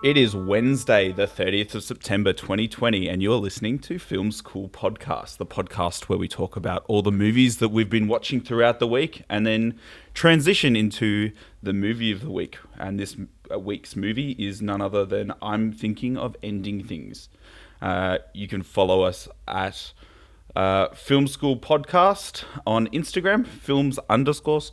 It is Wednesday, the 30th of September 2020, and you're listening to Film School Podcast, the podcast where we talk about all the movies that we've been watching throughout the week and then transition into the movie of the week. And this week's movie is none other than I'm Thinking of Ending Things. You can follow us at Film School Podcast on Instagram, films_school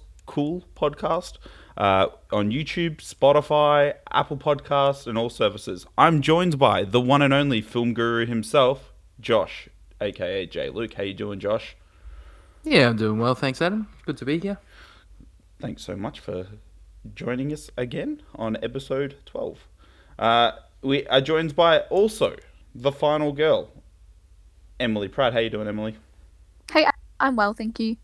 podcast. On YouTube, Spotify, Apple Podcasts, and all services. I'm joined by the one and only film guru himself, Josh, aka J. Luke. How you doing, Josh? Yeah, I'm doing well, thanks, Adam. Good to be here. Thanks so much for joining us again on episode 12. We are joined by also the final girl, Emily Pratt. How you doing, Emily? Hey, I'm well, thank you.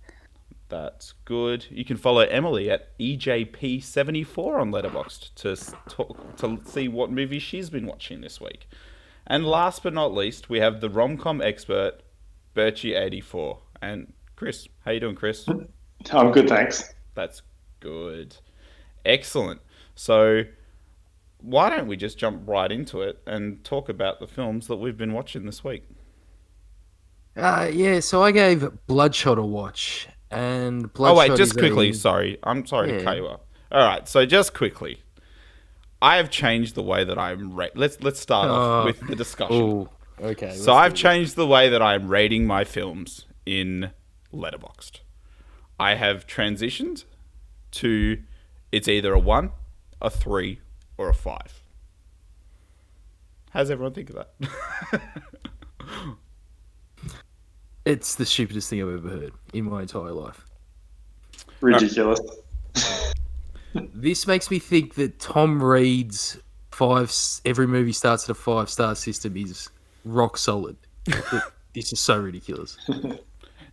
That's good. You can follow Emily at EJP74 on Letterboxd to see what movies she's been watching this week. And last but not least, we have the rom-com expert, Birchie84. And Kris. How you doing, Kris? I'm good, thanks. That's good. Excellent. So why don't we just jump right into it and talk about the films that we've been watching this week? So I gave Bloodshot a watch. And Bloodshot just quickly, sorry. I'm sorry to cut you off. All right, so just quickly. I have changed the way that I'm let's start off with the discussion. Ooh, okay. So I've changed the way that I'm rating my films in Letterboxd. I have transitioned to it's either a 1, a 3, or a 5. How's everyone think of that? It's the stupidest thing I've ever heard in my entire life. Ridiculous. This makes me think that Tom Reed's every movie starts at a 5-star system is rock solid. This is so ridiculous.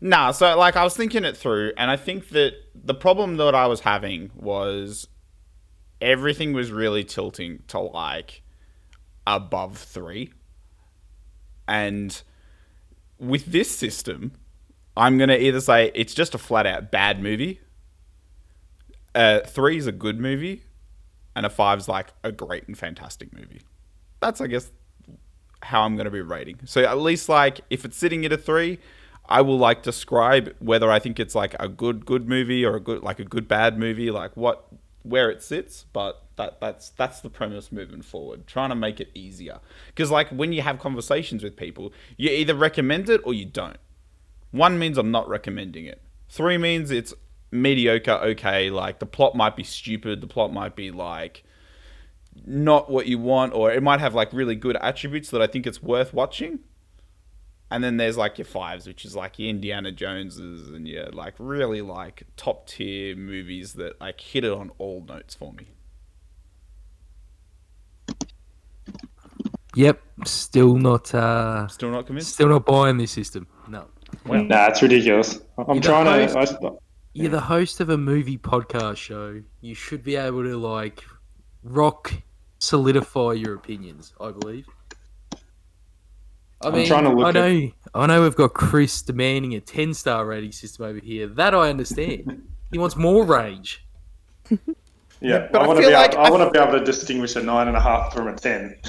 Nah, so I was thinking it through, and I think that the problem that I was having was everything was really tilting to above 3. And with this system, I'm going to either say it's just a flat out bad movie, 3 is a good movie, and a 5 is a great and fantastic movie. That's, I guess, how I'm going to be rating. So at least if it's sitting at a 3, I will describe whether I think it's a good movie or a good bad movie, where it sits. But that's the premise moving forward, trying to make it easier. Because when you have conversations with people, you either recommend it or you don't. 1 means I'm not recommending it. 3 means it's mediocre, okay, the plot might be stupid, the plot might be not what you want, or it might have really good attributes that I think it's worth watching. And then there's your 5s, which is your Indiana Joneses and your really top tier movies that hit it on all notes for me. Yep, still not convinced. Still not buying this system. No. Wow. Nah, it's ridiculous. You're the host of a movie podcast show. You should be able to solidify your opinions, I believe. I know we've got Kris demanding a 10-star rating system over here. That I understand. He wants more range. Yeah, but I want to be able to distinguish a 9.5 from a 10.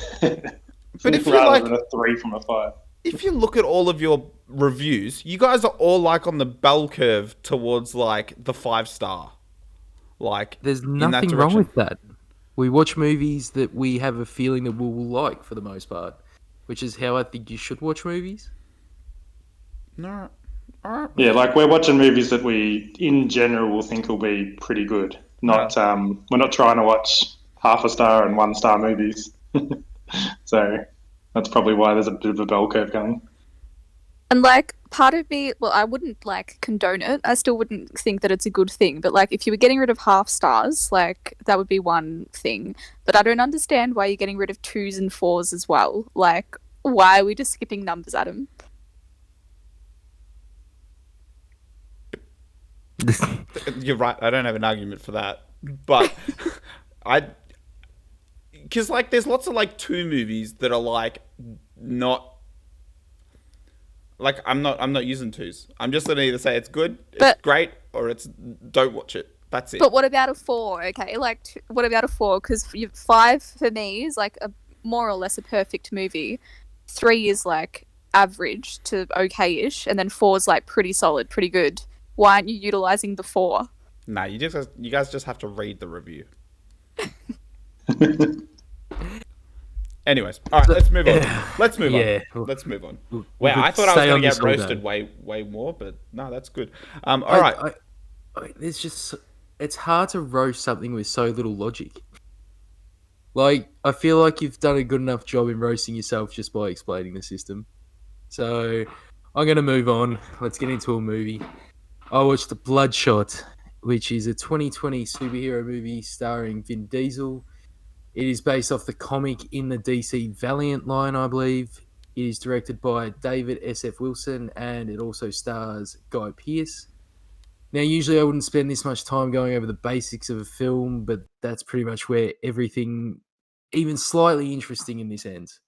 But if rather than a 3 from a 5. If you look at all of your reviews, you guys are all on the bell curve towards the 5-star. There's nothing wrong with that. We watch movies that we have a feeling that we will like for the most part, which is how I think you should watch movies. No. Yeah, we're watching movies that we, in general, will think will be pretty good. We're not trying to watch 0.5-star and 1-star movies. So that's probably why there's a bit of a bell curve going. And part of me, well, I wouldn't condone it. I still wouldn't think that it's a good thing. But if you were getting rid of 0.5 stars, that would be one thing. But I don't understand why you're getting rid of 2s and 4s as well. Why are we just skipping numbers, Adam? You're right. I don't have an argument for that, but because there's lots of 2 movies that are not. I'm not using 2s. I'm just gonna either say it's good, it's great, or it's don't watch it. That's it. But what about a 4? Okay, like what about a 4? Because 5 for me is like a more or less a perfect movie. 3 is like average to okay-ish, and then 4 is like pretty solid, pretty good. Why aren't you utilizing the 4? Nah, you guys just have to read the review. Anyways, all right, let's move on. Let's move on. Let's move on. Wow, I thought I was going to get roasted way more, but no, that's good. All right. There's just, it's hard to roast something with so little logic. Like, I feel like you've done a good enough job in roasting yourself just by explaining the system. So, I'm going to move on. Let's get into a movie. I watched Bloodshot, which is a 2020 superhero movie starring Vin Diesel. It is based off the comic in the DC Valiant line, I believe. It is directed by David S.F. Wilson, and it also stars Guy Pearce. Now, usually I wouldn't spend this much time going over the basics of a film, but that's pretty much where everything, even slightly interesting in this ends.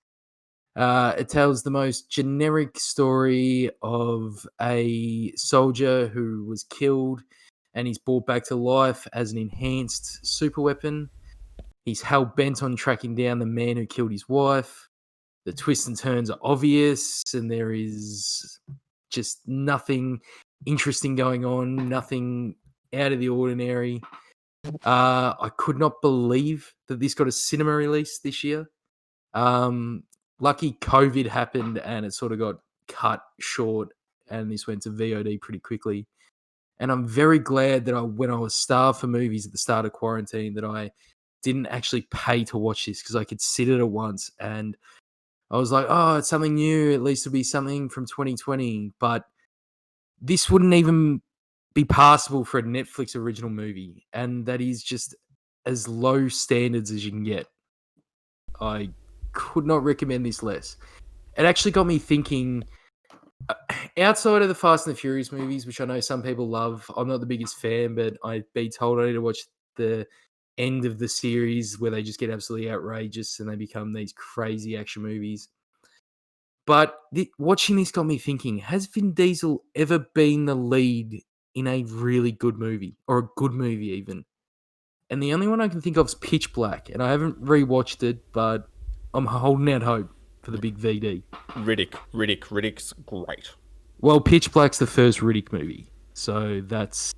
It tells the most generic story of a soldier who was killed and he's brought back to life as an enhanced superweapon. He's hell-bent on tracking down the man who killed his wife. The twists and turns are obvious, and there is just nothing interesting going on, nothing out of the ordinary. I could not believe that this got a cinema release this year. Lucky COVID happened and it sort of got cut short, and this went to VOD pretty quickly. And I'm very glad that when I was starved for movies at the start of quarantine, that I didn't actually pay to watch this, because I could sit at it once and I was like, oh, it's something new. At least it'll be something from 2020. But this wouldn't even be passable for a Netflix original movie. And that is just as low standards as you can get. I could not recommend this less. It actually got me thinking, outside of the Fast and the Furious movies, which I know some people love, I'm not the biggest fan, but I'd be told I need to watch the end of the series where they just get absolutely outrageous and they become these crazy action movies. But watching this got me thinking, has Vin Diesel ever been the lead in a really good movie, or a good movie even? And the only one I can think of is Pitch Black, and I haven't rewatched it, but I'm holding out hope for the big VD. Riddick's great. Well, Pitch Black's the first Riddick movie, so that's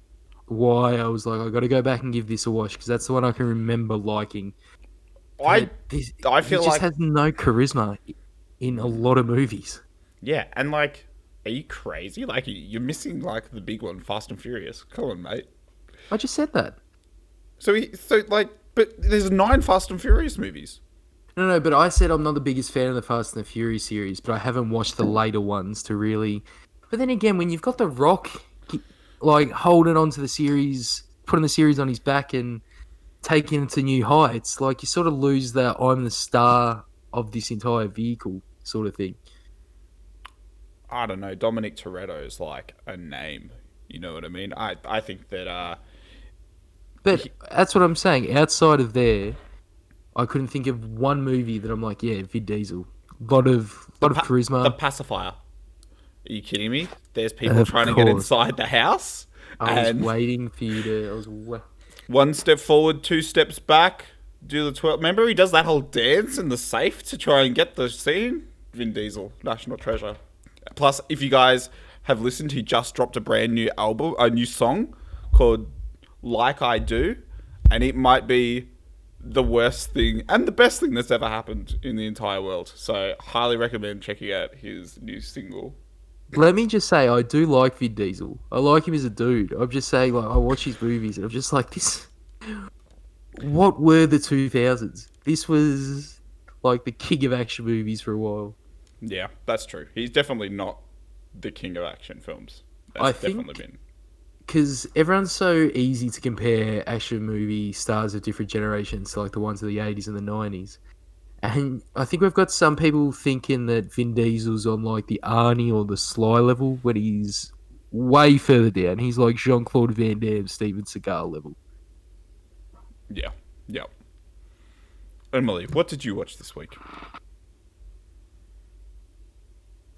why I was like, I got to go back and give this a watch, because that's the one I can remember liking. I feel he just has no charisma in a lot of movies. Yeah, and like, are you crazy? Like, you're missing like the big one, Fast and Furious. Come on, mate. I just said that. But there's 9 Fast and Furious movies. No, but I said I'm not the biggest fan of the Fast and the Furious series, but I haven't watched the later ones to really. But then again, when you've got The Rock, like, holding on to the series, putting the series on his back and taking it to new heights, like, you sort of lose that I'm the star of this entire vehicle sort of thing. I don't know. Dominic Toretto's like a name. You know what I mean? I think that. But that's what I'm saying. Outside of there, I couldn't think of one movie that I'm like, yeah, Vin Diesel. Lot of charisma. The Pacifier. Are you kidding me? There's people trying to get inside the house. I was waiting for you to. One step forward, 2 steps back. Do the 12. Remember, he does that whole dance in the safe to try and get the scene. Vin Diesel, national treasure. Plus, if you guys have listened, he just dropped a brand new album, a new song called Like I Do, and it might be the worst thing and the best thing that's ever happened in the entire world. So, highly recommend checking out his new single. Let me just say, I do like Vin Diesel. I like him as a dude. I'm just saying, like, I watch his movies and I'm just like, this. What were the 2000s? This was like the king of action movies for a while. Yeah, that's true. He's definitely not the king of action films. I think because everyone's so easy to compare action movie stars of different generations to like the ones of the 80s and the 90s. And I think we've got some people thinking that Vin Diesel's on like the Arnie or the Sly level, when he's way further down. He's like Jean-Claude Van Damme, Steven Seagal level. Yeah. Emily, what did you watch this week?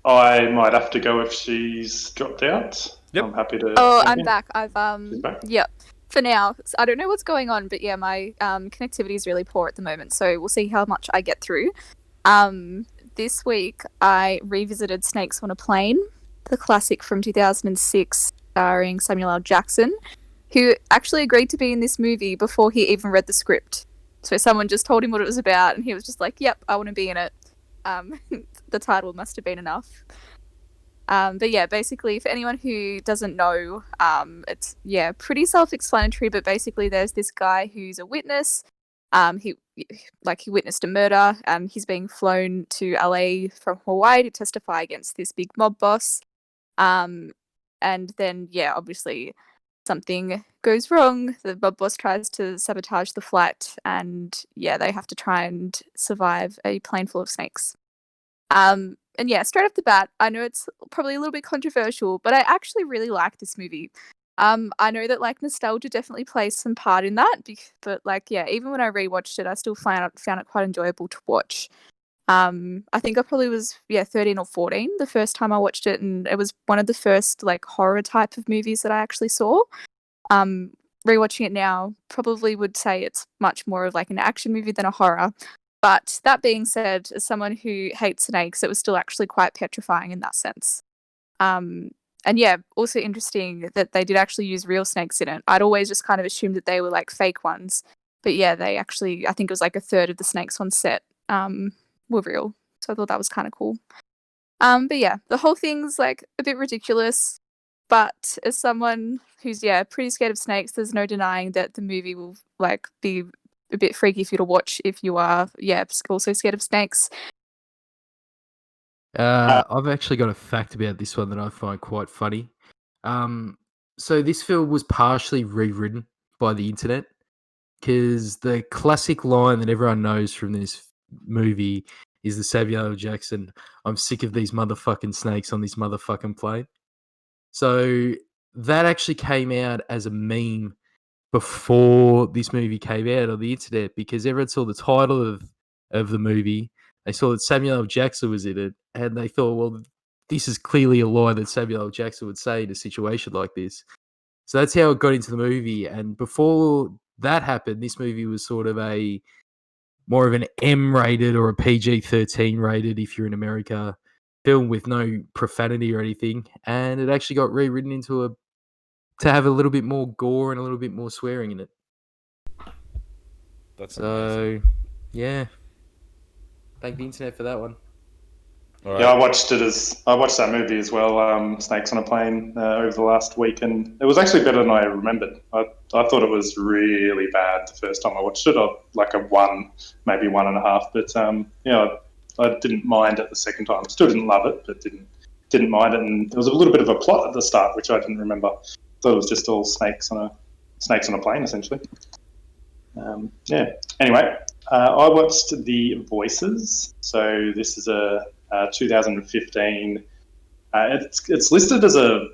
I might have to go if she's dropped out. Yep. I'm happy to. Oh, I'm back. I've She's back? Yep. for now. So I don't know what's going on, but yeah, my connectivity is really poor at the moment, so we'll see how much I get through. This week I revisited Snakes on a Plane, the classic from 2006, starring Samuel L. Jackson, who actually agreed to be in this movie before he even read the script. So someone just told him what it was about, and he was just like, "Yep, I want to be in it." The title must have been enough. But yeah, basically, for anyone who doesn't know, it's pretty self-explanatory. But basically, there's this guy who's a witness. He witnessed a murder, and he's being flown to LA from Hawaii to testify against this big mob boss. And then obviously something goes wrong. The mob boss tries to sabotage the flight, and they have to try and survive a plane full of snakes. And straight off the bat, I know it's probably a little bit controversial, but I actually really like this movie. I know that nostalgia definitely plays some part in that, but even when I rewatched it, I still found it quite enjoyable to watch. I think I probably was 13 or 14 the first time I watched it, and it was one of the first horror type of movies that I actually saw. Rewatching it now, probably would say it's much more of an action movie than a horror. But that being said, as someone who hates snakes, it was still actually quite petrifying in that sense. Also interesting that they did actually use real snakes in it. I'd always just kind of assumed that they were fake ones. But they actually, I think it was a third of the snakes on set were real. So I thought that was kind of cool. The whole thing's a bit ridiculous. But as someone who's, pretty scared of snakes, there's no denying that the movie will be a bit freaky for you to watch if you are, also scared of snakes. I've actually got a fact about this one that I find quite funny. So this film was partially rewritten by the internet because the classic line that everyone knows from this movie is the Samuel L. Jackson, "I'm sick of these motherfucking snakes on this motherfucking plane." So that actually came out as a meme before this movie came out on the internet because everyone saw the title of the movie. They saw that Samuel L. Jackson was in it, and they thought, well, this is clearly a lie that Samuel L. Jackson would say in a situation like this. So that's how it got into the movie. And before that happened, this movie was sort of more of an M-rated or a PG-13 rated, if you're in America, film with no profanity or anything. And it actually got rewritten to have a little bit more gore and a little bit more swearing in it. That's amazing. Yeah. Thank the internet for that one. All right. Yeah, I watched that movie as well, Snakes on a Plane, over the last week, and it was actually better than I remembered. I thought it was really bad the first time I watched it, like a 1, maybe 1.5, but I didn't mind it the second time. Still didn't love it, but didn't mind it, and there was a little bit of a plot at the start, which I didn't remember. Thought it was just all snakes on a plane, essentially. Anyway, I watched The Voices. So this is a 2015. It's listed as a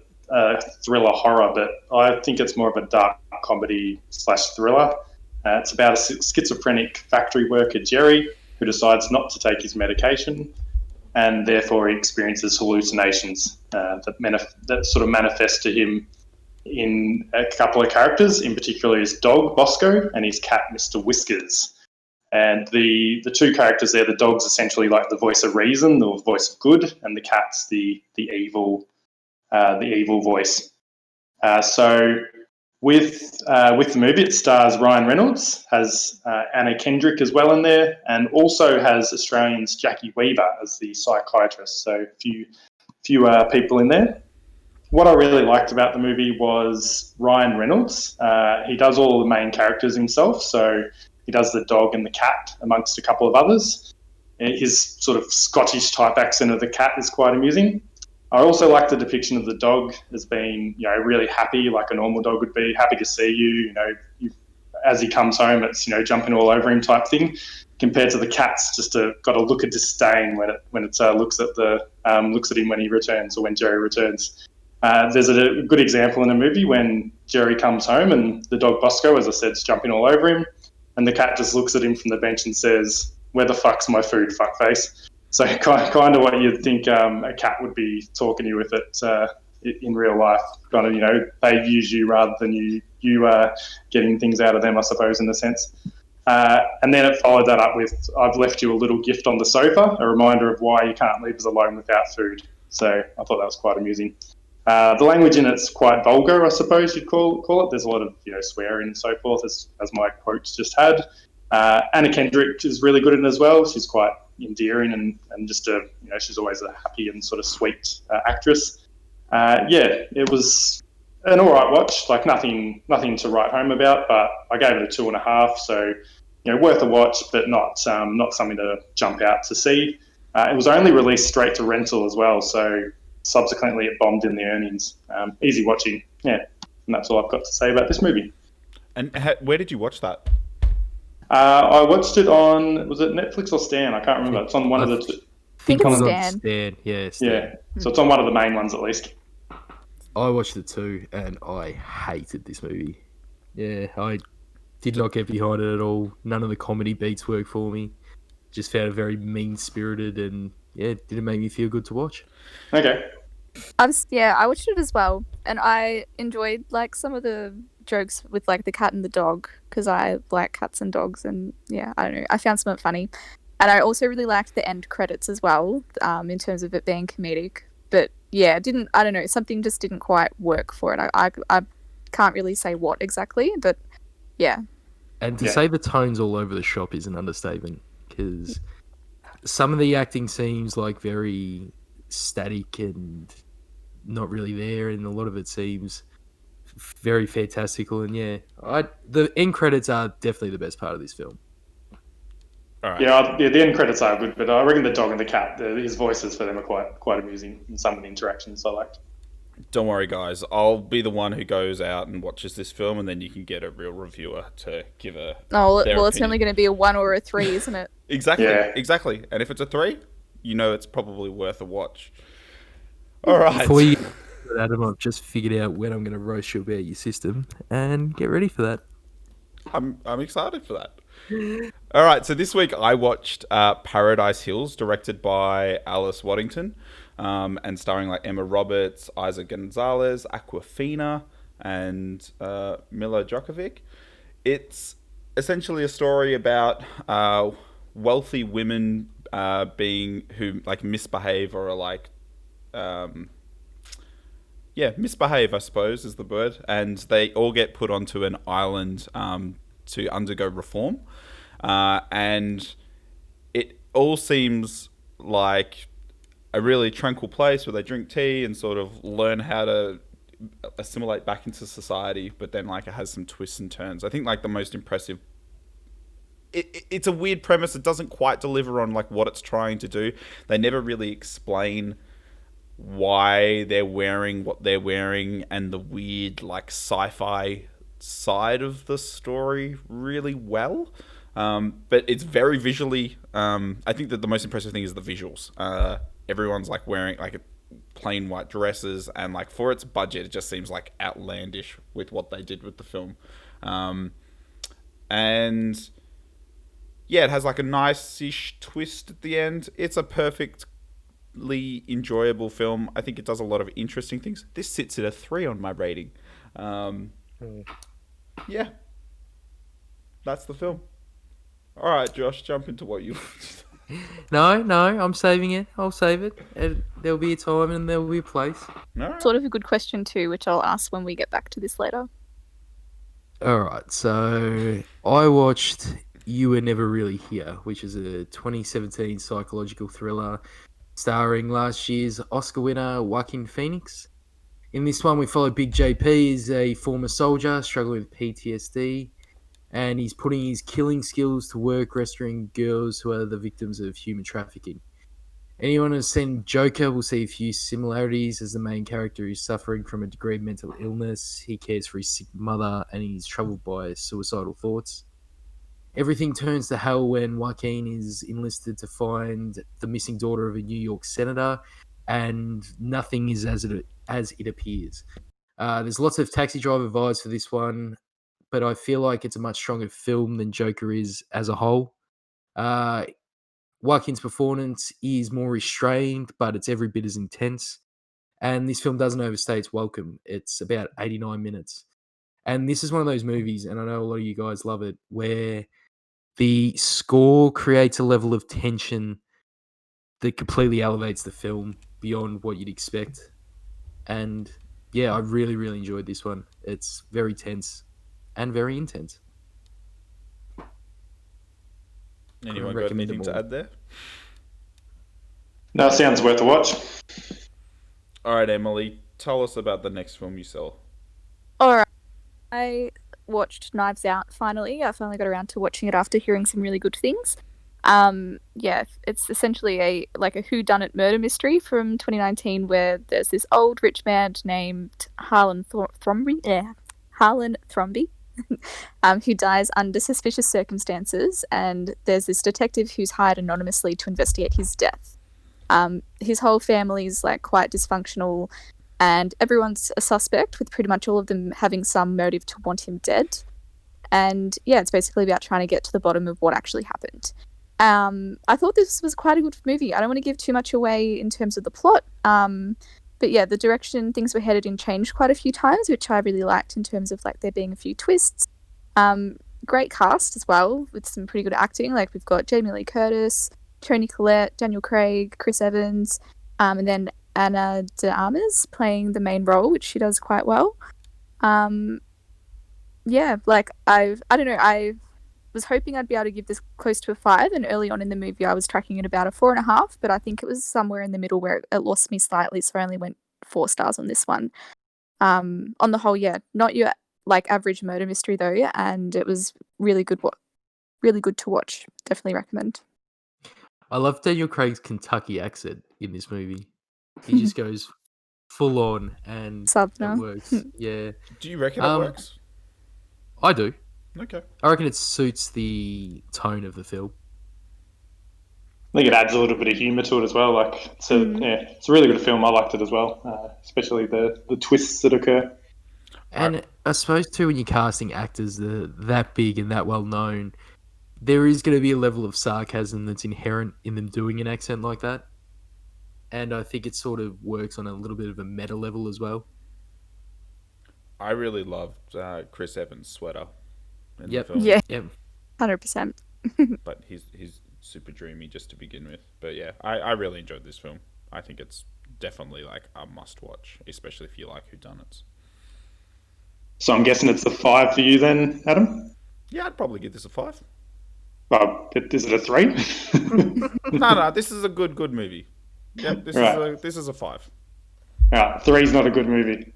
thriller horror, but I think it's more of a dark comedy / thriller. It's about a schizophrenic factory worker, Jerry, who decides not to take his medication, and therefore he experiences hallucinations that sort of manifest to him in a couple of characters, in particular his dog, Bosco, and his cat, Mr. Whiskers. And the two characters there, the dog's essentially like the voice of reason, the voice of good, and the cat's the evil voice. So with the movie, it stars Ryan Reynolds, has Anna Kendrick as well in there, and also has Australian's Jackie Weaver as the psychiatrist. So a few people in there. What I really liked about the movie was Ryan Reynolds. He does all the main characters himself, so he does the dog and the cat amongst a couple of others. His sort of Scottish type accent of the cat is quite amusing. I also like the depiction of the dog as being, really happy, like a normal dog would be, happy to see you. As he comes home, it's jumping all over him type thing. Compared to the cat's just got a look of disdain when it looks at him when he returns or when Jerry returns. There's a good example in the movie when Jerry comes home and the dog Bosco, as I said, is jumping all over him, and the cat just looks at him from the bench and says, "Where the fuck's my food, fuckface?" So kind of what you'd think a cat would be talking to you with it in real life. Kind of, they use you rather than you you getting things out of them, I suppose, in a sense. And then it followed that up with, I've left you a little gift on the sofa, a reminder of why you can't leave us alone without food. So I thought that was quite amusing. The language in it's quite vulgar, I suppose you'd call it. There's a lot of swearing and so forth, as my quotes just had. Anna Kendrick is really good in it as well. She's quite endearing and just she's always a happy and sort of sweet actress. It was an all right watch, like nothing to write home about, but I gave it a 2.5. So worth a watch, but not something to jump out to see. It was only released straight to rental as well, so subsequently it bombed in the earnings. Easy watching, and that's all I've got to say about this movie. And where did you watch that? I watched it on, was it Netflix or Stan? I can't remember. It's on one of the two. I think it's Stan. Stan. Yeah, Stan. Yeah, so it's on one of the main ones at least. I watched it too, and I hated this movie. Yeah, I did not get behind it at all. None of the comedy beats worked for me. Just found it very mean-spirited, and it didn't make me feel good to watch. Okay. I watched it as well, and I enjoyed like some of the jokes with like the cat and the dog because I like cats and dogs, and I don't know, I found some of it funny, and I also really liked the end credits as well, in terms of it being comedic. But I don't know, something just didn't quite work for it. I can't really say what exactly, but yeah. And to say the tone's all over the shop is an understatement, because some of the acting seems like very static and not really there, and a lot of it seems very fantastical. And the end credits are definitely the best part of this film. All right. Yeah, the end credits are good, but I reckon the dog and the cat, his voices for them are quite amusing in some of the interactions I liked. Don't worry, guys. I'll be the one who goes out and watches this film, and then you can get a real reviewer to give their it's opinion. only going to be a 1 or a 3, isn't it? Exactly. And if it's a 3, it's probably worth a watch. All right. Before you, Adam, I've just figured out when I'm going to roast you about your system, and get ready for that. I'm excited for that. All right, so this week I watched Paradise Hills, directed by Alice Waddington, and starring like Emma Roberts, Isaac Gonzalez, Awkwafina, and Mila Djokovic. It's essentially a story about wealthy women who like misbehave or are like misbehave, I suppose is the word, and they all get put onto an island to undergo reform, and it all seems like a really tranquil place where they drink tea and sort of learn how to assimilate back into society, but then like it has some twists and turns. I think like the most impressive, it's a weird premise. It doesn't quite deliver on like what it's trying to do. They never really explain why they're wearing what they're wearing and the weird like sci-fi side of the story really well, but it's very visually, I think that the most impressive thing is the visuals. Everyone's like wearing like plain white dresses, and like for its budget it just seems like outlandish with what they did with the film, and it has like a nice-ish twist at the end. It's a perfectly enjoyable film. I think it does a lot of interesting things. This sits at a 3 on my rating. That's the film. All right, Josh, jump into what you watched. No, I'm saving it. I'll save it. There'll be a time and there'll be a place. All right. Sort of a good question too, which I'll ask when we get back to this later. All right, so I watched You Were Never Really Here, which is a 2017 psychological thriller starring last year's Oscar winner Joaquin Phoenix. In this one, we follow Big JP. He's a former soldier struggling with PTSD, and he's putting his killing skills to work rescuing girls who are the victims of human trafficking. Anyone who's seen Joker will see a few similarities, as the main character is suffering from a degree of mental illness, he cares for his sick mother, and he's troubled by suicidal thoughts. Everything turns to hell when Joaquin is enlisted to find the missing daughter of a New York senator, and nothing is as it appears. There's lots of Taxi Driver vibes for this one, but I feel like it's a much stronger film than Joker is as a whole. Joaquin's performance is more restrained, but it's every bit as intense. And this film doesn't overstay its welcome. It's about 89 minutes. And this is one of those movies, and I know a lot of you guys love it, where the score creates a level of tension that completely elevates the film beyond what you'd expect. And yeah, I really, really enjoyed this one. It's very tense and very intense. Anyone got recommend anything them to all. add there? No, sounds worth a watch. All right, Emily, tell us about the next film you saw. All right. I watched Knives Out finally. I finally got around to watching it after hearing some really good things. Yeah, it's essentially a whodunit murder mystery from 2019 where there's this old rich man named Harlan Thrombey, who dies under suspicious circumstances, and there's this detective who's hired anonymously to investigate his death. His whole family's like quite dysfunctional, and everyone's a suspect, with pretty much all of them having some motive to want him dead. And yeah, it's basically about trying to get to the bottom of what actually happened. I thought this was quite a good movie. I don't want to give too much away in terms of the plot, but yeah, the direction things were headed in changed quite a few times, which I really liked in terms of like there being a few twists. Great cast as well, with some pretty good acting. Like we've got Jamie Lee Curtis, Toni Collette, Daniel Craig, Chris Evans, and then Ana de Armas playing the main role, which she does quite well. Yeah, like I don't know, I was hoping I'd be able to give this close to a 5, and early on in the movie I was tracking at about a 4.5, but I think it was somewhere in the middle where it lost me slightly, so I only went 4 stars on this one. On the whole, yeah, not your like average murder mystery though, and it was really good to watch. Definitely recommend. I love Daniel Craig's Kentucky accent in this movie. He just goes full on, and Southerner. it works. Yeah, Do you reckon it works? I do. Okay. I reckon it suits the tone of the film. I think it adds a little bit of humour to it as well. Like, it's a really good film. I liked it as well, especially the twists that occur. And I suppose too, when you're casting actors that big and that well known, there is going to be a level of sarcasm that's inherent in them doing an accent like that. And I think it sort of works on a little bit of a meta level as well. I really loved Chris Evans' sweater in the film. Yeah. Yep. 100%. But he's super dreamy just to begin with. But yeah, I really enjoyed this film. I think it's definitely like a must watch, especially if you like whodunits. So I'm guessing it's a 5 for you then, Adam? Yeah, I'd probably give this a 5. Is it a 3? No, this is a good movie. Yep, this is a 5. 3's not a good movie.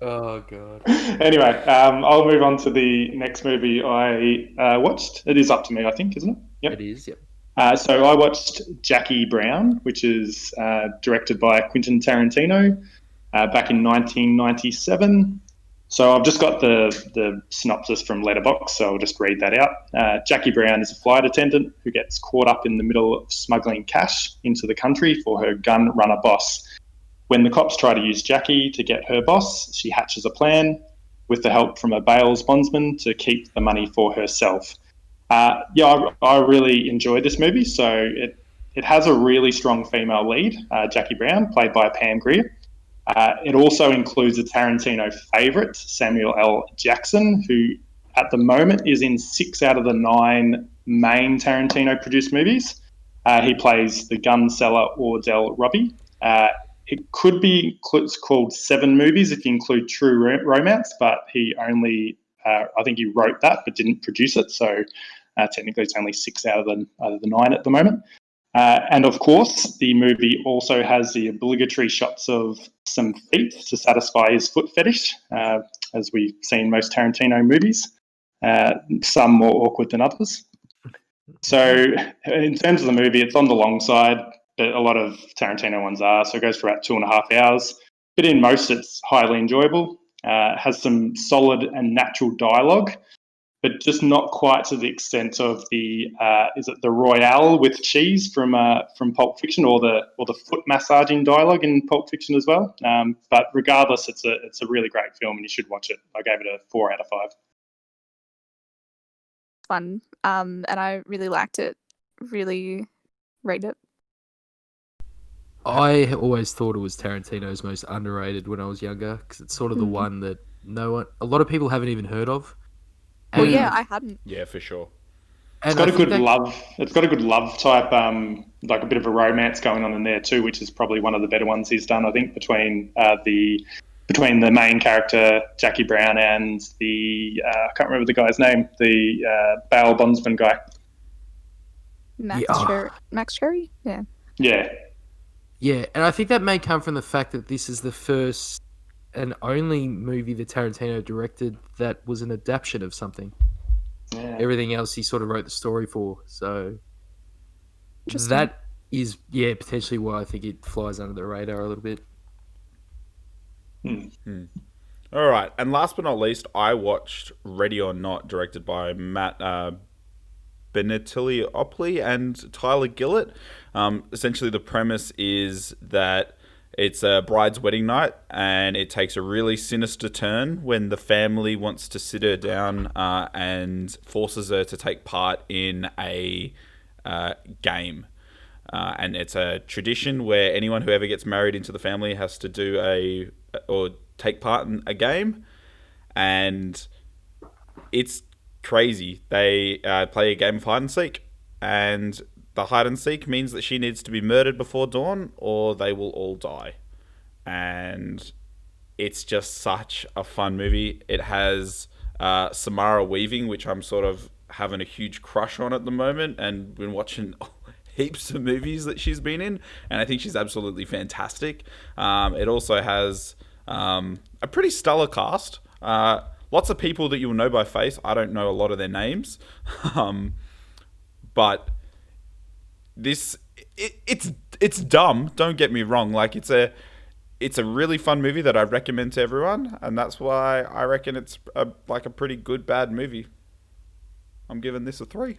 Oh god. Anyway, I'll move on to the next movie I watched. It is up to me, I think, isn't it? Yep. It is, yep. So I watched Jackie Brown, which is directed by Quentin Tarantino back in 1997. So I've just got the synopsis from Letterboxd, so I'll just read that out. Jackie Brown is a flight attendant who gets caught up in the middle of smuggling cash into the country for her gun runner boss. When the cops try to use Jackie to get her boss, she hatches a plan with the help from a bail bondsman to keep the money for herself. I really enjoyed this movie. So it has a really strong female lead, Jackie Brown, played by Pam Grier. It also includes a Tarantino favourite, Samuel L. Jackson, who at the moment is in 6 out of the 9 main Tarantino-produced movies. He plays the gun seller Ordell Robbie. It could be called 7 movies if you include True Romance, but he only, I think he wrote that but didn't produce it. So technically it's only 6 out of the 9 at the moment. And of course, the movie also has the obligatory shots of some feet to satisfy his foot fetish, as we see in most Tarantino movies, some more awkward than others. So in terms of the movie, it's on the long side, but a lot of Tarantino ones are. So it goes for about 2.5 hours. But in most, it's highly enjoyable. Has some solid and natural dialogue, but just not quite to the extent of the is it the Royale with cheese from Pulp Fiction, or the foot massaging dialogue in Pulp Fiction as well. But regardless, it's a really great film and you should watch it. I gave it a 4 out of 5. Fun, and I really liked it. Really rate it. I always thought it was Tarantino's most underrated when I was younger, because it's sort of the one that a lot of people haven't even heard of. Well, And- yeah, I hadn't. Yeah, for sure. It's and got I a think good that- love. It's got a good love type, like a bit of a romance going on in there too, which is probably one of the better ones he's done. I think between the main character Jackie Brown and the I can't remember the guy's name, the bail bondsman guy. Max Cherry? Yeah. Yeah, Yeah, and I think that may come from the fact that this is the first and only movie that Tarantino directed that was an adaptation of something. yeah. Everything else he sort of wrote the story for. So Interesting. that is, potentially why I think it flies under the radar a little bit. All right, and last but not least, I watched Ready or Not, directed by Matt Benetili and Tyler Gillett. Essentially, the premise is that it's a bride's wedding night, and it takes a really sinister turn when the family wants to sit her down and forces her to take part in a game. And it's a tradition where anyone who ever gets married into the family has to do or take part in a game. And it's crazy. They play a game of hide and seek. And the hide and seek means that she needs to be murdered before dawn or they will all die. And it's just such a fun movie. It has Samara Weaving, which I'm sort of having a huge crush on at the moment and been watching heaps of movies that she's been in. And I think she's absolutely fantastic. It also has a pretty stellar cast. Lots of people that you'll know by face. I don't know a lot of their names. But it's dumb. Don't get me wrong. Like it's a really fun movie that I recommend to everyone, and that's why I reckon it's a pretty good bad movie. I'm giving this a 3.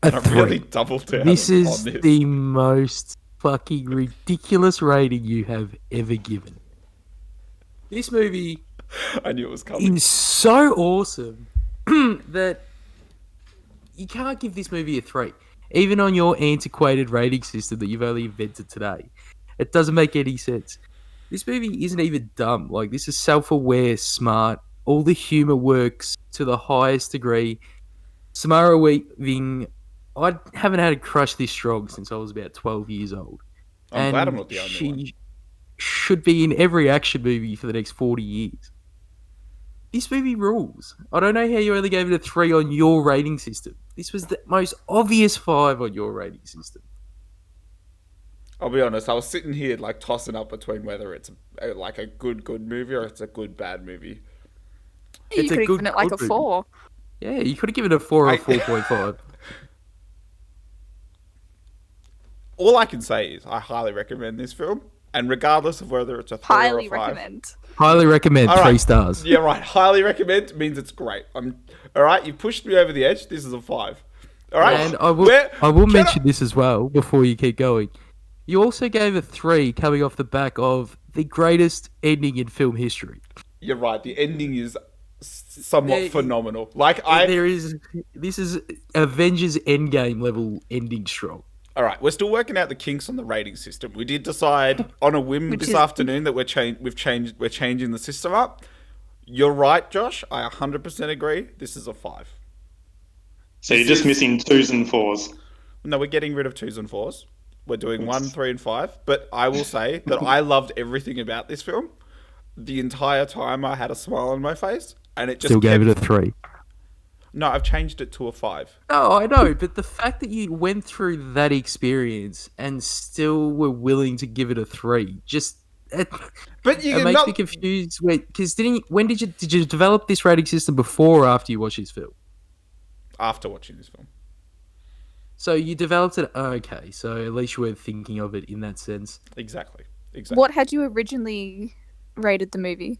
A I 3. really doubled down. This is on this. the most fucking ridiculous rating you have ever given. This movie I knew it was coming. is so awesome that you can't give this movie a 3. Even on your antiquated rating system that you've only invented today. It doesn't make any sense. This movie isn't even dumb. Like, this is self-aware, smart. All the humor works to the highest degree. Samara Weaving, I haven't had a crush this strong since I was about 12 years old. I'm glad I'm not the only she one. should be in every action movie for the next 40 years. This movie rules. I don't know how you only gave it a 3 on your rating system. This was the most obvious 5 on your rating system. I'll be honest, I was sitting here like tossing up between whether it's a good movie or it's a good bad movie. You It's a could have good given it like a movie. 4. Yeah, you could have given it a 4 or a 4.5. All I can say is I highly recommend this film, and regardless of whether it's a 3 or a 5. Highly recommend. Highly recommend. All 3 right. stars. Yeah, right. Highly recommend means it's great. All right. You pushed me over the edge. This is a 5. All right. And I will mention this as well before you keep going. You also gave a 3 coming off the back of the greatest ending in film history. You're right. The ending is somewhat There- phenomenal. Like This is Avengers Endgame level ending strong. All right, we're still working out the kinks on the rating system. We did decide on a whim this afternoon that we're changing the system up. You're right, Josh. I 100% agree. This is a 5. So you're just missing 2s and 4s. No, we're getting rid of 2s and 4s. We're doing 1, 3, and 5. But I will say that I loved everything about this film. The entire time I had a smile on my face, and it just Still gave it a 3. No, I've changed it to a 5. No, I know, but the fact that you went through that experience and still were willing to give it a 3, But you it makes me confused. Because did you develop this rating system before or after you watched this film? After watching this film. So you developed it. Okay, so at least you were thinking of it in that sense. Exactly. What had you originally rated the movie?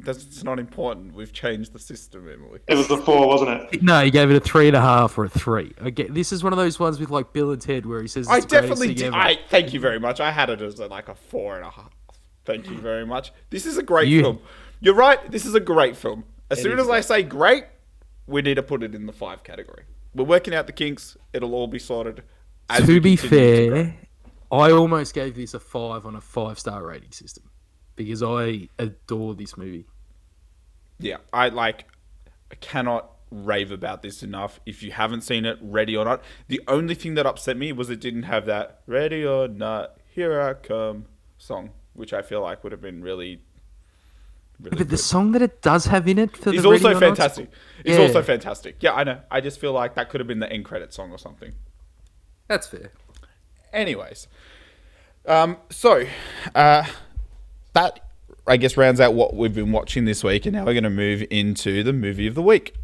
It's not important. We've changed the system, Emily. It was the 4, wasn't it? No, you gave it a 3.5 or a 3. Okay, this is one of those ones with like Bill and Ted where he says I it's the greatest definitely thing did. ever. Thank you very much. I had it as like a 4.5. Thank you very much. This is a great film. You're right. This is a great film. As soon as I say great, we need to put it in the 5 category. We're working out the kinks. It'll all be sorted. To be fair, I almost gave this a 5 on a 5-star rating system. because I adore this movie. Yeah, I cannot rave about this enough. If you haven't seen it, Ready or Not. The only thing that upset me was it didn't have that Ready or Not, Here I Come song, which I feel like would have been really But the good. song that it does have in it for It's the also Ready or Not- fantastic. It's Yeah. also fantastic. Yeah, I know. I just feel like that could have been the end credit song or something. That's fair. Anyways, so that I guess rounds out what we've been watching this week, and now we're going to move into the movie of the week.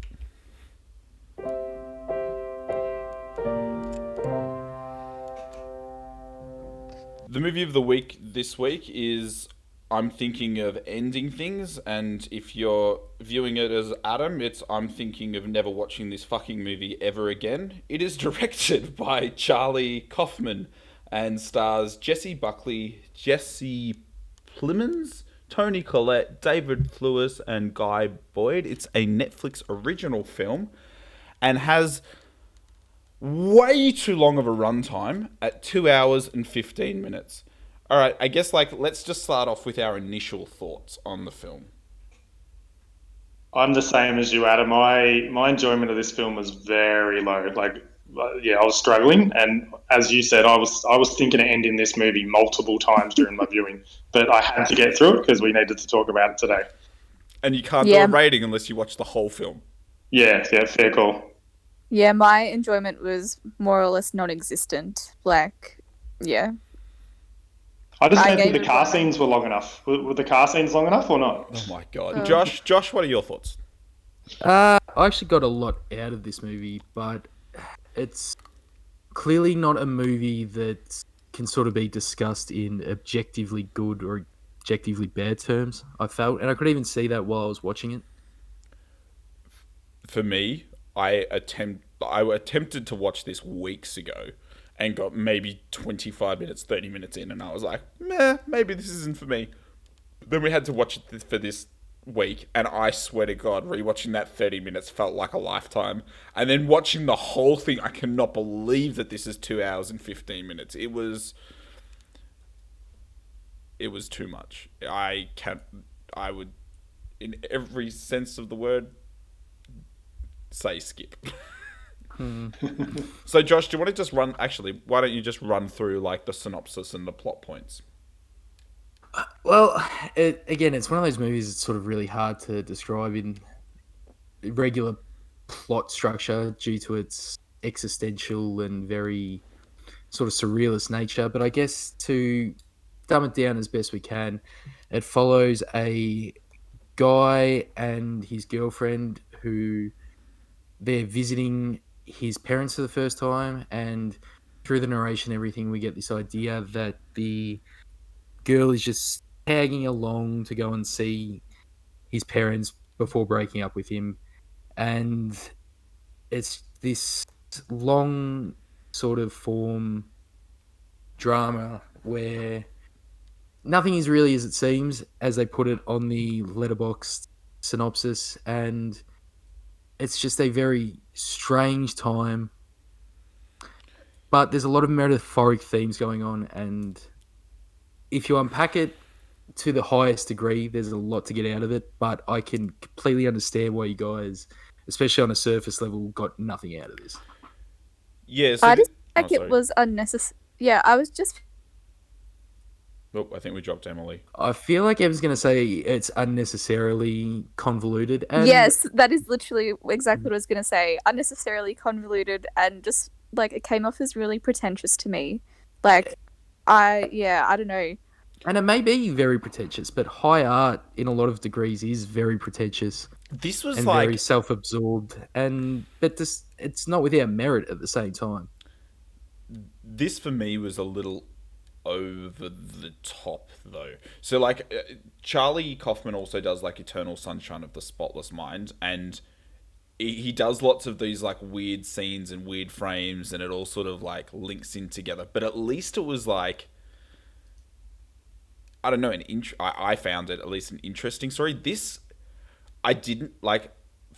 The movie of the week this week is I'm Thinking of Ending Things, and if you're viewing it as Adam, it's I'm thinking of never watching this fucking movie ever again. It is directed by Charlie Kaufman and stars Jesse Buckley, Jesse Plemons, Tony Collette, David Lewis, and Guy Boyd. It's a Netflix original film and has way too long of a runtime at 2 hours and 15 minutes. All right, I guess let's just start off with our initial thoughts on the film. I'm the same as you, Adam. My enjoyment of this film was very low. I was struggling, and as you said, I was thinking of ending this movie multiple times during my viewing, but I had to get through it because we needed to talk about it today. And you can't do a rating unless you watch the whole film. Yeah, fair call. Yeah, my enjoyment was more or less non-existent. Yeah. I just I don't think gave the it car one. scenes were long enough. Were the car scenes long enough or not? Oh my god. Josh, what are your thoughts? I actually got a lot out of this movie, but it's clearly not a movie that can sort of be discussed in objectively good or objectively bad terms, I felt. And I could even see that while I was watching it. For me, I attempted to watch this weeks ago and got maybe 25 minutes, 30 minutes in, and I was like, meh, maybe this isn't for me. Then we had to watch it for this week, and I swear to God, rewatching that 30 minutes felt like a lifetime. And then watching the whole thing, I cannot believe that this is 2 hours and 15 minutes. It was too much. I would, in every sense of the word, say skip. So Josh, do you want to just why don't you just run through the synopsis and the plot points? Well, it's one of those movies that's sort of really hard to describe in regular plot structure due to its existential and very sort of surrealist nature. But I guess to dumb it down as best we can, it follows a guy and his girlfriend who they're visiting his parents for the first time, and through the narration and everything, we get this idea that the girl is just tagging along to go and see his parents before breaking up with him. And it's this long sort of form drama where nothing is really as it seems, as they put it on the Letterboxd synopsis, and it's just a very strange time. But there's a lot of metaphoric themes going on, and if you unpack it to the highest degree, there's a lot to get out of it. But I can completely understand why you guys, especially on a surface level, got nothing out of this. Yeah, so I just feel like it was unnecessary. Yeah, I was just. Oh, I think we dropped Emily. I feel like Em's going to say it's unnecessarily convoluted. And Yes, that is literally exactly what I was going to say. Unnecessarily convoluted, and just it came off as really pretentious to me. I don't know. And it may be very pretentious, but high art in a lot of degrees is very pretentious. This was and very self-absorbed, but it's not without merit at the same time. This for me was a little over the top though. So Charlie Kaufman also does Eternal Sunshine of the Spotless Mind, and he does lots of these weird scenes and weird frames, and it all sort of links in together. But at least it was I don't know, I found it at least an interesting story. This, I didn't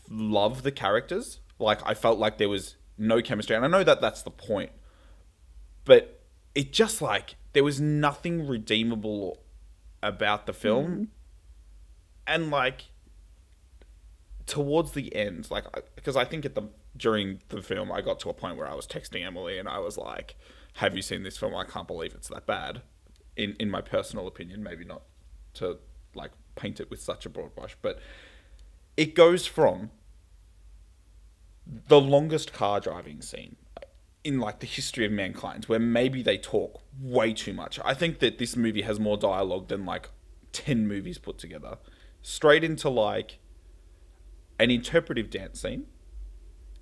love the characters. I felt like there was no chemistry, and I know that that's the point, but it just there was nothing redeemable about the film. And like towards the end, like, because I think during the film I got to a point where I was texting Emily and I was like, have you seen this film? I can't believe it's that bad, in my personal opinion. Maybe not to like paint it with such a broad brush, but it goes from the longest car driving scene in like the history of mankind, where maybe they talk way too much. I think that this movie has more dialogue than like 10 movies put together, straight into like an interpretive dance scene,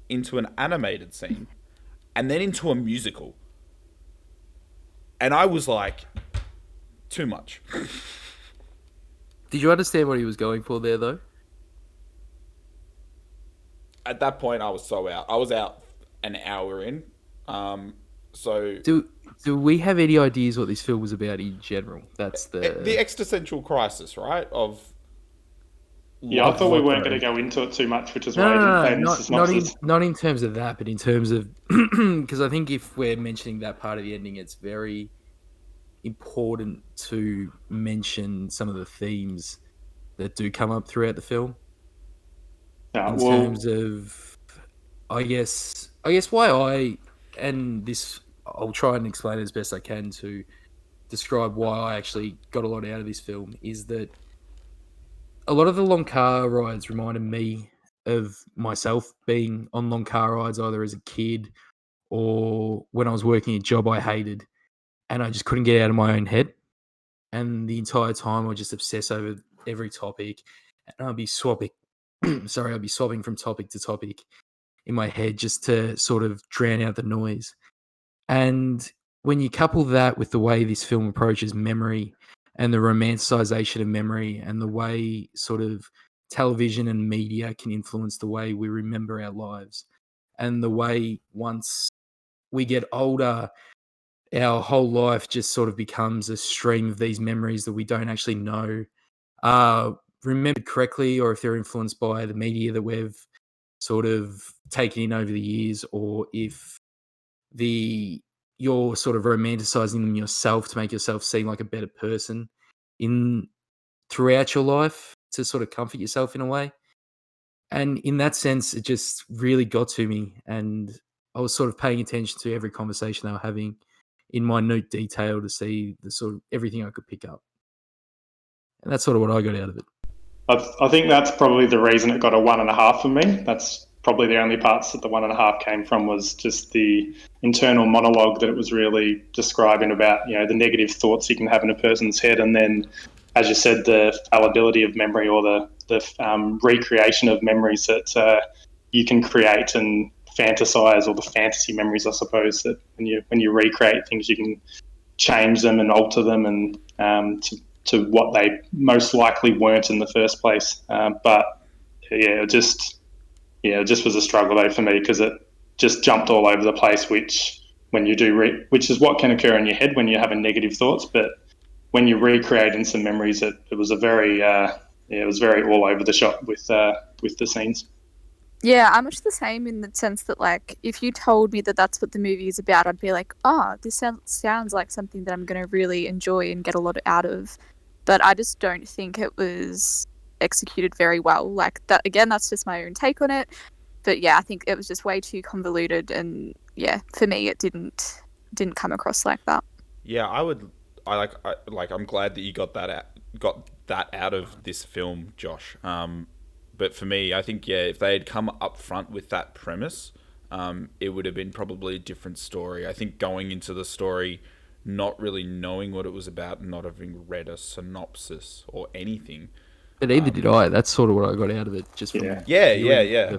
into an animated scene, and then into a musical. And I was like, too much. Did you understand what he was going for there, though? At that point, I was so out. I was out an hour in. So Do we have any ideas what this film was about in general? That's the existential crisis, right? Yeah, I thought we weren't going to go into it too much, which is why I didn't play this synopsis. Not in terms of that, but in terms of because I think if we're mentioning that part of the ending, it's very important to mention some of the themes that do come up throughout the film. Terms of, I guess why I'll try and explain it as best I can to describe why I actually got a lot out of this film, is that a lot of the long car rides reminded me of myself being on long car rides, either as a kid or when I was working a job I hated and I just couldn't get out of my own head. And the entire time I'd just obsess over every topic and I'd be swapping from topic to topic in my head just to sort of drown out the noise. And when you couple that with the way this film approaches memory and the romanticization of memory and the way sort of television and media can influence the way we remember our lives, and the way once we get older, our whole life just sort of becomes a stream of these memories that we don't actually know remembered correctly, or if they're influenced by the media that we've sort of taken in over the years, or if you're sort of romanticizing them yourself to make yourself seem like a better person throughout your life to sort of comfort yourself in a way. And in that sense, it just really got to me, and I was sort of paying attention to every conversation they were having in minute detail to see the sort of everything I could pick up. And that's sort of what I got out of it. I think that's probably the reason it got a 1.5 for me. That's probably the only parts that the 1.5 came from, was just the internal monologue that it was really describing about, the negative thoughts you can have in a person's head. And then, as you said, the fallibility of memory, or the recreation of memories that you can create and fantasize, or the fantasy memories, I suppose, that when you recreate things, you can change them and alter them and to what they most likely weren't in the first place. But it just was a struggle though for me, because it just jumped all over the place, which when you do which is what can occur in your head when you're having negative thoughts. But when you're recreating some memories, it was a very it was very all over the shop with the scenes. Yeah, I'm much the same in the sense that, like, if you told me that that's what the movie is about, I'd be like, this sounds like something that I'm going to really enjoy and get a lot out of. But I just don't think it was executed very well. Like, that, again, that's just my own take on it. But yeah, I think it was just way too convoluted, and yeah, for me, it didn't come across like that. Yeah, I'm glad that you got that out of this film, Josh. But for me, I think, if they had come up front with that premise, it would have been probably a different story. I think going into the story, not really knowing what it was about, and not having read a synopsis or anything. But neither did I. That's sort of what I got out of it. Just from yeah.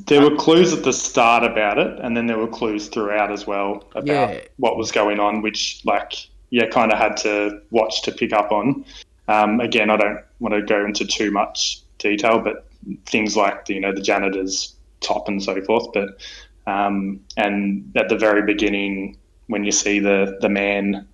There were clues at the start about it, and then there were clues throughout as well about what was going on, which, kind of had to watch to pick up on. Again, I don't want to go into too much detail, but things like the janitor's top and so forth. But and at the very beginning, when you see the man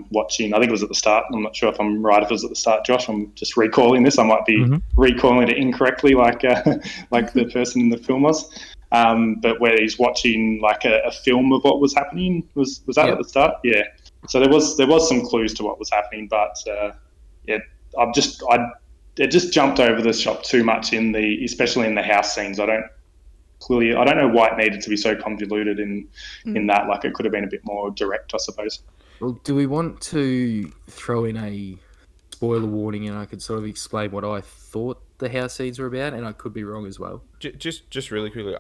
watching, I think it was at the start. I'm not sure if I'm right if it was at the start, Josh. I'm just recalling this. I might be recalling it incorrectly, like the person in the film was. But where he's watching a film of what was happening, was that at the start? Yeah. So there was some clues to what was happening, but it just jumped over the shop too much especially in the house scenes. I don't know why it needed to be so convoluted in that. Like, it could have been a bit more direct, I suppose. Well, do we want to throw in a spoiler warning, and I could sort of explain what I thought the house scenes were about, and I could be wrong as well. Just really quickly,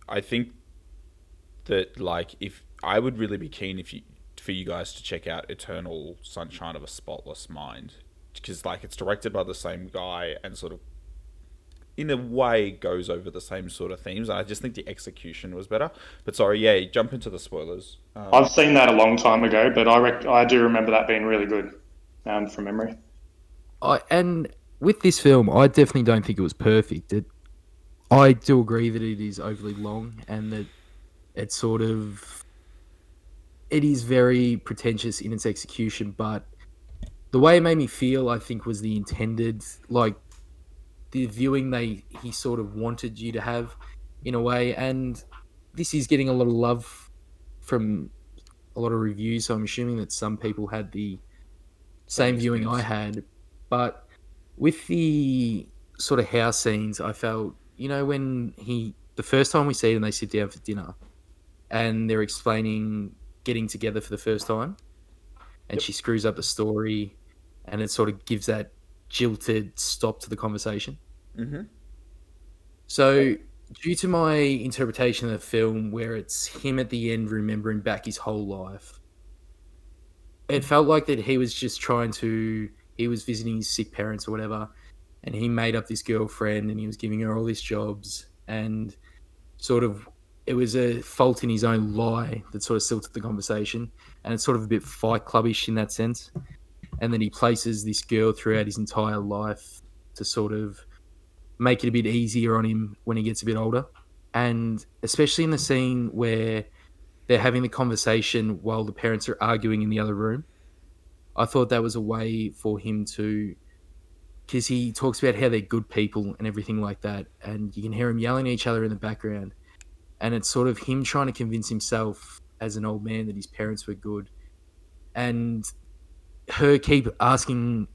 I think that like if I would really be keen for you guys to check out Eternal Sunshine of a Spotless Mind, because like it's directed by the same guy and sort of in a way goes over the same sort of themes. I just think the execution was better. But sorry, yeah, jump into the spoilers. I've seen that a long time ago, but I do remember that being really good, from memory. And with this film, I definitely don't think it was perfect. I do agree that it is overly long and that it is very pretentious in its execution, but the way it made me feel, I think, was the intended, like, the viewing he sort of wanted you to have in a way. And this is getting a lot of love from a lot of reviews, so I'm assuming that some people had the same viewing I had. But with the sort of house scenes, I felt, when the first time we see it and they sit down for dinner and they're explaining getting together for the first time, and she screws up the story, and it sort of gives that jilted stop to the conversation. Mm-hmm. So, due to my interpretation of the film, where it's him at the end remembering back his whole life, it felt like that he was just he was visiting his sick parents or whatever, and he made up this girlfriend and he was giving her all these jobs, and sort of it was a fault in his own lie that sort of silted the conversation, and it's sort of a bit Fight Clubbish in that sense. And then he places this girl throughout his entire life to sort of make it a bit easier on him when he gets a bit older. And especially in the scene where they're having the conversation while the parents are arguing in the other room, I thought that was a way for him to, because he talks about how they're good people and everything like that, and you can hear him yelling at each other in the background, and it's sort of him trying to convince himself as an old man that his parents were good, and her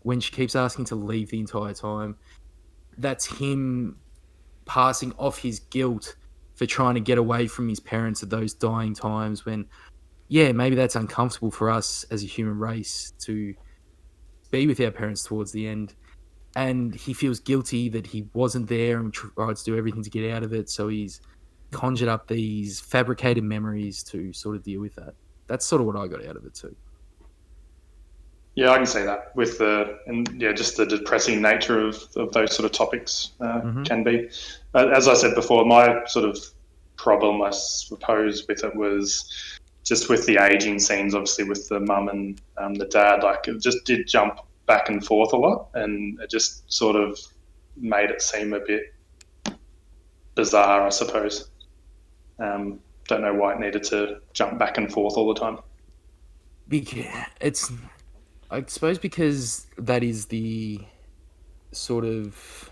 when she keeps asking to leave the entire time, that's him passing off his guilt for trying to get away from his parents at those dying times when, yeah, maybe that's uncomfortable for us as a human race to be with our parents towards the end. And he feels guilty that he wasn't there and tried to do everything to get out of it. So he's conjured up these fabricated memories to sort of deal with that. That's sort of what I got out of it too. Yeah, I can see that with just the depressing nature of those sort of topics can be. As I said before, my sort of problem, I suppose, with it was just with the aging scenes, obviously with the mum and the dad, like it just did jump back and forth a lot, and it just sort of made it seem a bit bizarre, I suppose. Don't know why it needed to jump back and forth all the time. I suppose because that is the sort of,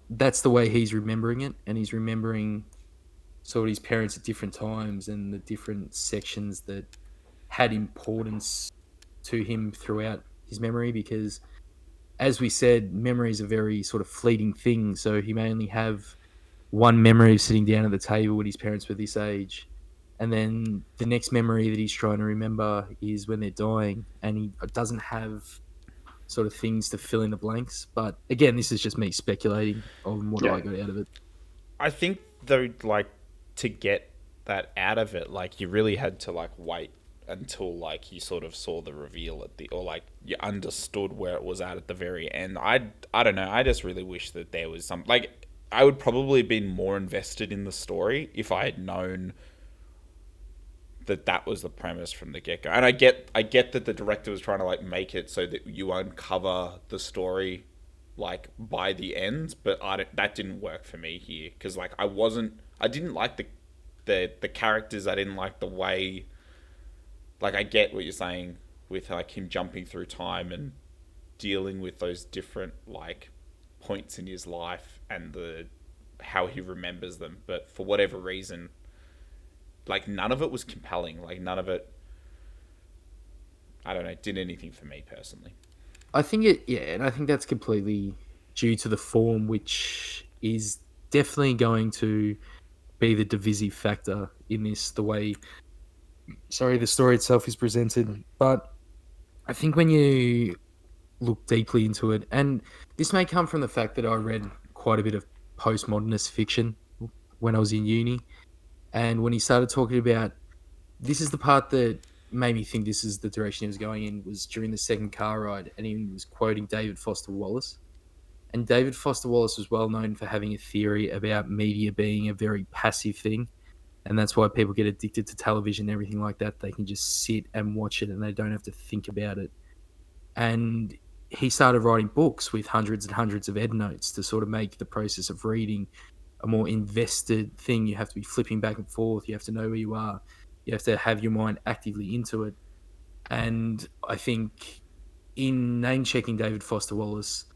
that's the way he's remembering it, and he's remembering sort of his parents at different times and the different sections that had importance to him throughout his memory, because as we said, memory is a very sort of fleeting thing, so he may only have one memory of sitting down at the table when his parents were this age, and then the next memory that he's trying to remember is when they're dying, and he doesn't have sort of things to fill in the blanks. But again, this is just me speculating on what I got out of it. I think though, like, to get that out of it, like, you really had to like wait until like you sort of saw the reveal or like you understood where it was at the very end. I don't know. I just really wish that there was some, like, I would probably have been more invested in the story if I had known that was the premise from the get-go. And I get that the director was trying to like make it so that you uncover the story like by the end, but that didn't work for me here, because like I didn't like the characters. I didn't like the way, like, I get what you're saying with like him jumping through time and dealing with those different like points in his life and how he remembers them, but for whatever reason, like, none of it was compelling. Like, none of it, I don't know, did anything for me personally. I think and I think that's completely due to the form, which is definitely going to be the divisive factor in this. The way, the story itself is presented, but I think when you look deeply into it, and this may come from the fact that I read quite a bit of postmodernist fiction when I was in uni, and when he started talking about this is the part that made me think this is the direction he was going in was during the second car ride, and he was quoting David Foster Wallace. And David Foster Wallace was well known for having a theory about media being a very passive thing, and that's why people get addicted to television and everything like that. They can just sit and watch it and they don't have to think about it. And he started writing books with hundreds and hundreds of endnotes to sort of make the process of reading a more invested thing. You have to be flipping back and forth. You have to know where you are. You have to have your mind actively into it. And I think in name-checking David Foster Wallace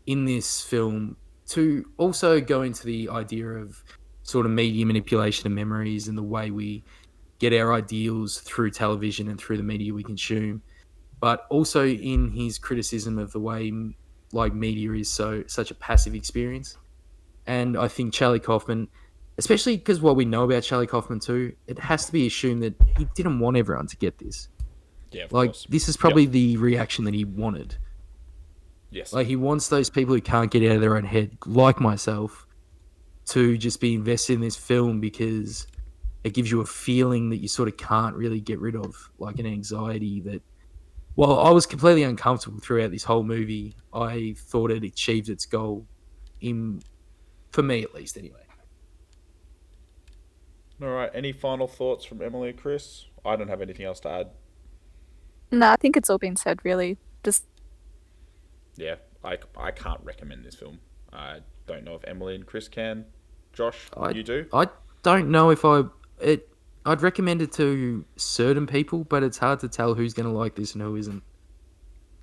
in this film, to also go into the idea of sort of media manipulation of memories and the way we get our ideals through television and through the media we consume, but also in his criticism of the way like media is such a passive experience. And I think Charlie Kaufman, especially because what we know about Charlie Kaufman too, it has to be assumed that he didn't want everyone to get this. Yeah, of like course. this is probably the reaction that he wanted. Yes. Like he wants those people who can't get out of their own head, like myself, to just be invested in this film because it gives you a feeling that you sort of can't really get rid of, like an anxiety that. Well, I was completely uncomfortable throughout this whole movie. I thought it achieved its goal, for me at least, anyway. All right. Any final thoughts from Emily and Kris? I don't have anything else to add. No, I think it's all been said, really. Just Yeah, I can't recommend this film. I don't know if Emily and Kris can. Josh, you do? I don't know if I'd recommend it to certain people, but it's hard to tell who's going to like this and who isn't.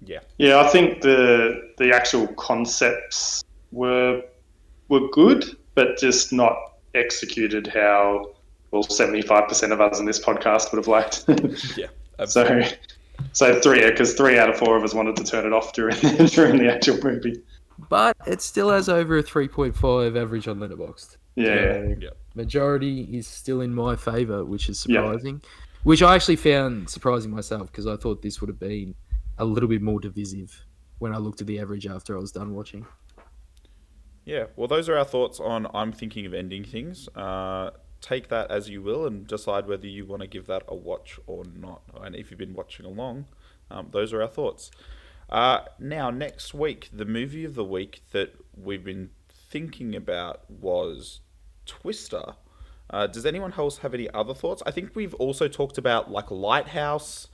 Yeah. Yeah, I think the actual concepts were good, but just not executed how 75% of us in this podcast would have liked. Yeah, absolutely. So three out of four of us wanted to turn it off during the actual movie. But it still has over a 3.5 average on Letterboxd. Yeah. Yeah. Majority is still in my favour, which is surprising. Yeah. Which I actually found surprising myself because I thought this would have been a little bit more divisive when I looked at the average after I was done watching. Yeah, well, those are our thoughts on I'm Thinking of Ending Things. Take that as you will and decide whether you want to give that a watch or not. And if you've been watching along, those are our thoughts. Now, next week, the movie of the week that we've been thinking about was Twister. Does anyone else have any other thoughts? I think we've also talked about like Lighthouse.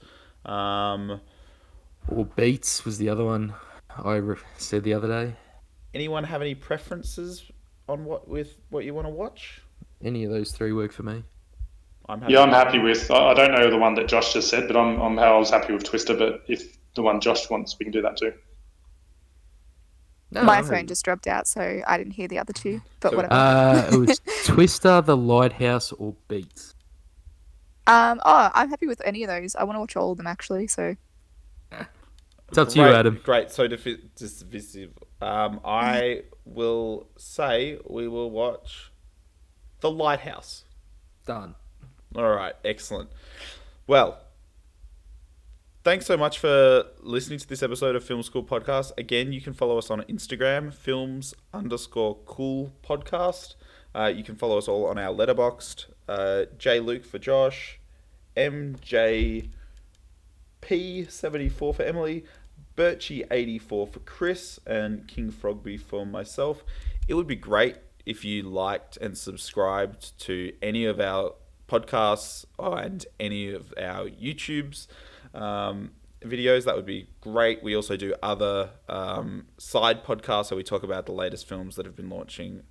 Or Beats was the other one I said the other day. Anyone have any preferences on what you want to watch? Any of those three work for me. I'm happy with. I don't know the one that Josh just said, but I was happy with Twister. But if the one Josh wants, we can do that too. No, my phone just dropped out, so I didn't hear the other two. But whatever. It was Twister, The Lighthouse, or Beats. I'm happy with any of those. I want to watch all of them actually. So. It's up to you, Adam. Great. So divisive. I will say we will watch The Lighthouse. Done. All right. Excellent. Well, thanks so much for listening to this episode of Film School Podcast. Again, you can follow us on Instagram, films_cool podcast. You can follow us all on our Letterboxd. J Luke for Josh, MJP74 for Emily, Birchie84 for Kris, and King Frogby for myself. It would be great if you liked and subscribed to any of our podcasts and any of our YouTubes videos. That would be great. We also do other side podcasts where we talk about the latest films that have been launching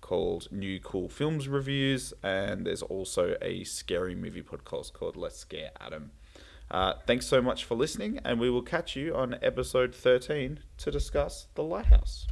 called New Cool Films Reviews, and there's also a scary movie podcast called Let's Scare Adam. Thanks so much for listening, and we will catch you on episode 13 to discuss The Lighthouse.